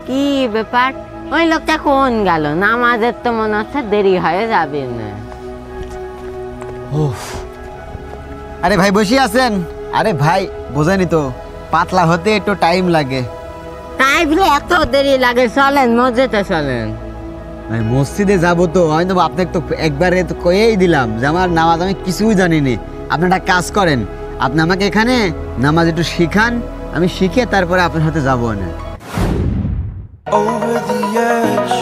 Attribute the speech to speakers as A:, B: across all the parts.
A: কি ব্যাপার? ওই লোকটা কোন গেল? নামাজের তো মনে হচ্ছে দেরি হয়ে যাবে না।
B: আরে ভাই বসে আছেন? আরে ভাই বোঝেনি তো, পাতলা হতে একটু টাইম লাগে।
A: তাই বলে এত দেরি লাগে? চলেন মসজিদে চলেন।
B: ভাই মসজিদে যাবো তো, আমি তো আপনাকে তো একবারে তো কয়েই দিলাম যে আমার নামাজ আমি কিছুই জানিনি। আপনি একটা কাজ করেন, আপনি আমাকে এখানে নামাজ একটু শিখান, আমি শিখে তারপরে আপনার সাথে যাবো না।
C: Over the edge,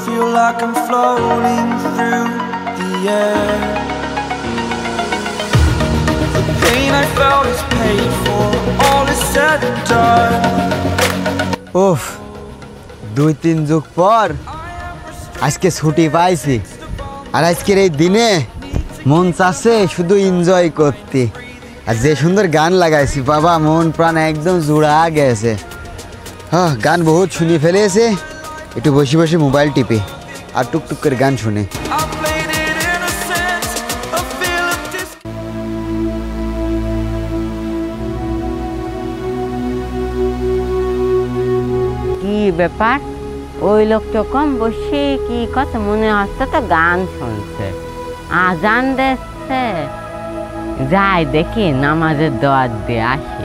C: feel like I'm floating through the air. The pain I felt is paid for, all is said and done.
B: ওফ, 2-3 যুগ পর আজকে ছুটি পাইছি, আর আজকের এই দিনে মন চাচ্ছে শুধু এনজয় করতে। আর যে সুন্দর গান লাগাইছি বাবা, মন প্রাণ একদম জুড়া গেছে। হ্যাঁ, গান বহুত শুনে ফেলেছে, একটু বসে বসে মোবাইল টিপে আর টুকটুক করে গান শুনে।
C: I played it innocent, a feel of dis.
A: কি ব্যাপার? ওই লোকটা কম বসে কি কথা মনে হচ্ছে তো গান শুনছে, আজান দিচ্ছে। যাই দেখি নামাজের দোয়া দিয়ে আসি।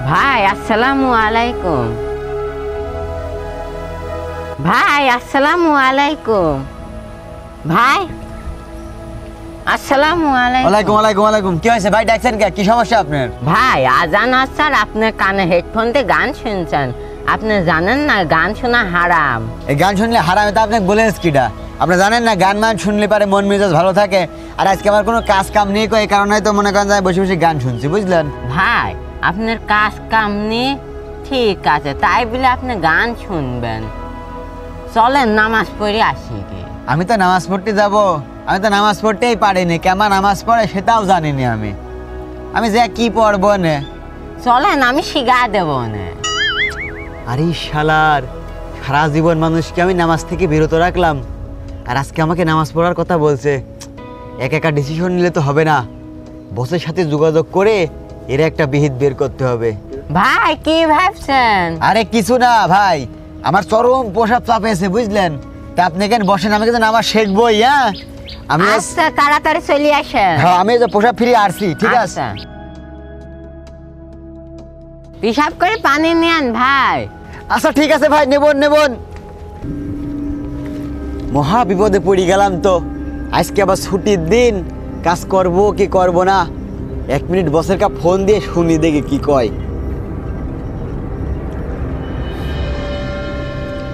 A: ভাই আসসালামু আলাইকুম। ভাই আসসালামু আলাইকুম। ভাই আসসালামু আলাইকুম।
B: ওয়ালাইকুম ওয়ালাইকুম ওয়ালাইকুম। কি হয়েছে ভাই, ডাকছেন কে? কি সমস্যা আপনার?
A: ভাই আজান আসছে আর আপনার কানে হেডফোন দিয়ে গান শুনছেন। আপনি জানেন না গান শোনা হারাম?
B: এই গান শুনলে হারাম, এটা আপনাকে বলে কিটা? আপনি জানেন না গান মান শুনলে পারে মন মেজাজ ভালো থাকে। আর আজকে আমার কোনো কাজ কাম নেই, এই কারণে তো মনে করেন বসে বসে গান শুনছি, বুঝলেন?
A: ভাই আপনার কাজ কাম নেই, ঠিক আছে, তাই বলে আপনি গান শুনবেন? চলেন নামাজ পড়ে আসি গে।
B: আমি তো নামাজ পড়তে যাব, আমি তো নামাজ পড়তেই পারিনি। কেমন নামাজ পড়ে সেটাও জানিনি আমি যে কি পড়বো না।
A: চলেন আমি শিখা দেব না।
B: আরে শালার, সারা জীবন মানুষকে আমি নামাজ থেকে বিরত রাখলাম, আর আজকে আমাকে নামাজ পড়ার কথা বলছে। একা ডিসিশন নিলে তো হবে না, বসের সাথে যোগাযোগ করে এর একটা বিহিত বের করতে হবে।
A: ভাই কি ভাবছেন?
B: আরে কিছু না ভাই, আমার চরম প্রসাব চাপেছে, বুঝলেন? তা আপনি কেন বসেন, আমি কিন্তু নামাজ শিখবই। হ্যাঁ আমি
A: আচ্ছা তাড়াতাড়ি চলে আসেন।
B: হ্যাঁ, আমি যে প্রসাব ফিরে আসছি, ঠিক আছে?
A: আচ্ছা। পিসাব করে পানি নেন ভাই।
B: আচ্ছা ঠিক আছে ভাই, নেবন। মহা বিপদে পড়ে গেলাম তো। আজকে আবার ছুটির দিন, কাজ করব কি করব না। 1 মিনিট বসের কা ফোন দিয়ে শুনি দেখি কি কয়।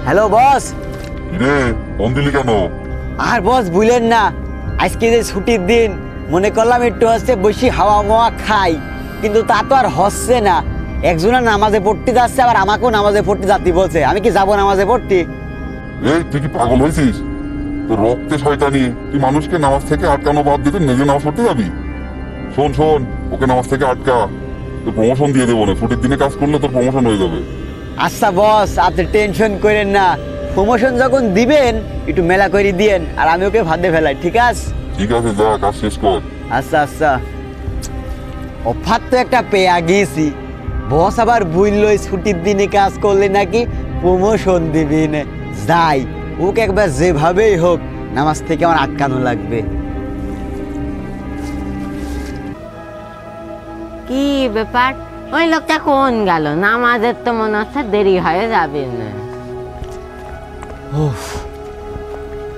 B: Hello boss.
D: রে ফোন দিলি কেন?
B: আর বস বুঝলেন না, আজকে যে ছুটির দিন, মনে করলাম একটু হচ্ছে বসি হাওয়া মাওয়া খাই, কিন্তু তা তো আর হচ্ছে না। একজনের নামাজে পড়তে যাচ্ছে, আবার আমাকেও নামাজে পড়তে যাতে বলছে। আমি কি যাবো নামাজে পড়তে?
D: এই তুই কি পাগল হয়েছিস? তোর রক্তে শয়তানি, তুই মানুষকে নামাজ থেকে আটকানো বাদ দিতে নিজে নামাজ পড়তে যাবি? শোন, ওকে নামাজ থেকে আটকা, তোর প্রমোশন দিয়ে দেবো না। ছুটির দিনে কাজ করলে তোর প্রমোশন হয়ে যাবে।
B: আচ্ছা বস, আপনি টেনশন করেন না, প্রমোশন যখন দিবেন একটু মেলা করে দিয়েন, আর আমি ওকে ভাদে ফেলাই, ঠিক আছে?
D: ঠিক আছে, যা কাজ শেষ কর।
B: আচ্ছা। অফার তো একটা পেয়ে গিয়েছি, বস আবার বুঝলো ছুটির দিনে কাজ করলে নাকি প্রমোশন দিবেন। যাই, ওকে একবার যেভাবেই হোক নামাজ থেকে আমার আটকানো লাগবে।
A: কি ব্যাপার? ওই লোকটা কোন গেল? নামাজের তো মনে হচ্ছে দেরি হয়ে যাবে না।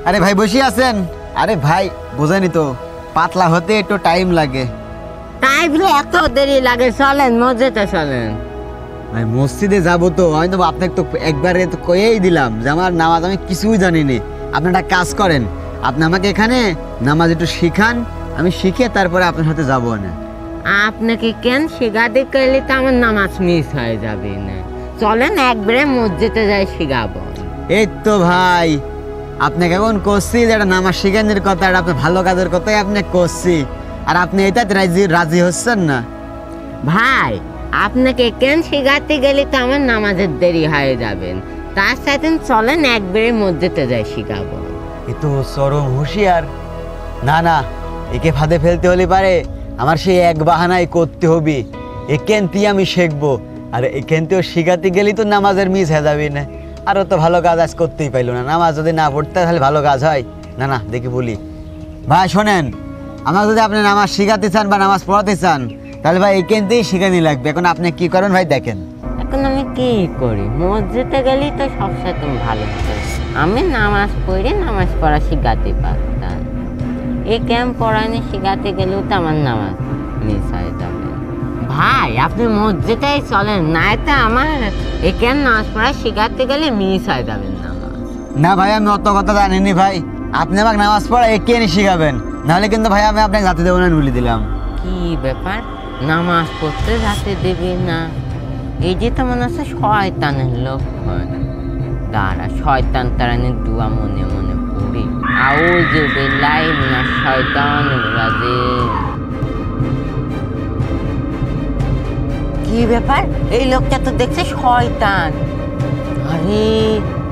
B: আরে ভাই বসে আছেন? আরে ভাই বোঝেনি তো, পাতলা হতে একটু টাইম লাগে।
A: তাই বলে এত দেরি লাগে? চলেন মসজিদে চলেন।
B: ভাই মসজিদে যাবো তো, আমি তো আপনাকে তো একবারে তো কয়েই দিলাম যে আমার নামাজ আমি কিছুই জানিনি। আপনি একটা কাজ করেন, আপনি আমাকে এখানে নামাজ একটু শিখান, আমি শিখে তারপরে আপনার সাথে যাবো না।
A: আপনাকে কেন শিখাতে গেলে তো আমার নামাজ মিস হয়ে যাবে না। চলেন একবারে মসজিদে যাই শিখাবো।
B: এই তো ভাই, আপনাকে এখন করছি যে একটা নামাজ শিখানোর কথা, এটা আপনার ভালো কাজের কথাই আপনি করছি, আর আপনি এটাতে রাজি হচ্ছেন না।
A: ভাই আপনাকে কেন শিখাতে গেলে তো আমার নামাজের দেরি হয়ে যাবেন, তার সাথে চলেন একবারে মসজিদে যাই শিখাবো।
B: এ তো চরম হুঁশিয়ার। না, একে ফাঁদে ফেলতে হলে পারে আমার সেই এক বাহানাই করতে হবে। একেন তুই আমি শিখবো, আর এখান থেকেও শিখাতে গেলেই তো নামাজের মিস হয়ে যাবে না। আরও তো ভালো কাজ আজ করতেই পাইলো না, নামাজ যদি না পড়তে তাহলে ভালো কাজ হয় না। না দেখি বলি ভাই শোনেন, আমাকে যদি আপনি নামাজ শিখাতে চান বা নামাজ পড়াতে চান তাহলে ভাই এখান থেকেই শিখানি লাগবে। এখন আপনি কি করেন ভাই দেখেন।
A: এখন আমি কি করি, মসজিদে গেলেই তো সবসাথে ভালো হতো। আমি নামাজ পড়ে নামাজ পড়া শিখাতে পারতাম। এই ক্যাম্প পড়ানি শিখাতে গেলেও তো আমার নামাজ মিস হয়ে যাবে। ভাই আপনি মসজিদেই চলেন, নাই তো আমার এই ক্যাম্প নামাজ পড়া শিখাতে গেলে মিস হয়ে যাবে নামাজ।
B: না ভাই আমি অত কথা জানিনি ভাই, আপনি আমাকে নামাজ পড়া একে এনে শিখাবেন, নাহলে কিন্তু ভাই আমি আপনাকে যাতে দেবো না বলে দিলাম।
A: কি ব্যাপার, নামাজ পড়তে যাতে দেবে না? এই যে তো মনে হচ্ছে শয়তানের লক্ষণ। দাঁড়া, শয়তান তারানের দুয়া মনে মনে পড়ি। আউযু বিল্লাহি মিনাশ শাইতানির রাজিম। কি ব্যাপার, এই লোকটা তো দেখছে শয়তান। আরে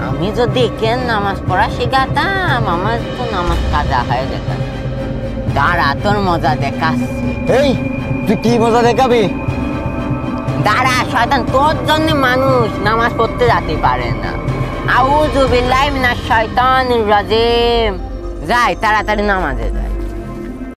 A: আমি যদি কেন নামাজ পড়া শেখাতাম, আমার তো নামাজ কাজা হয়ে যেত। দাঁড়া, তোর মজা দেখাচ্ছি।
B: এই তুই কি মজা দেখাবি?
A: দাঁড়া শয়তান, তোর জন্য মানুষ নামাজ পড়তে যেতে পারে না। আউযু বিল্লাহি মিনাশ শাইতানির রাজিম। যাই তাড়াতাড়ি নামাজে যাই।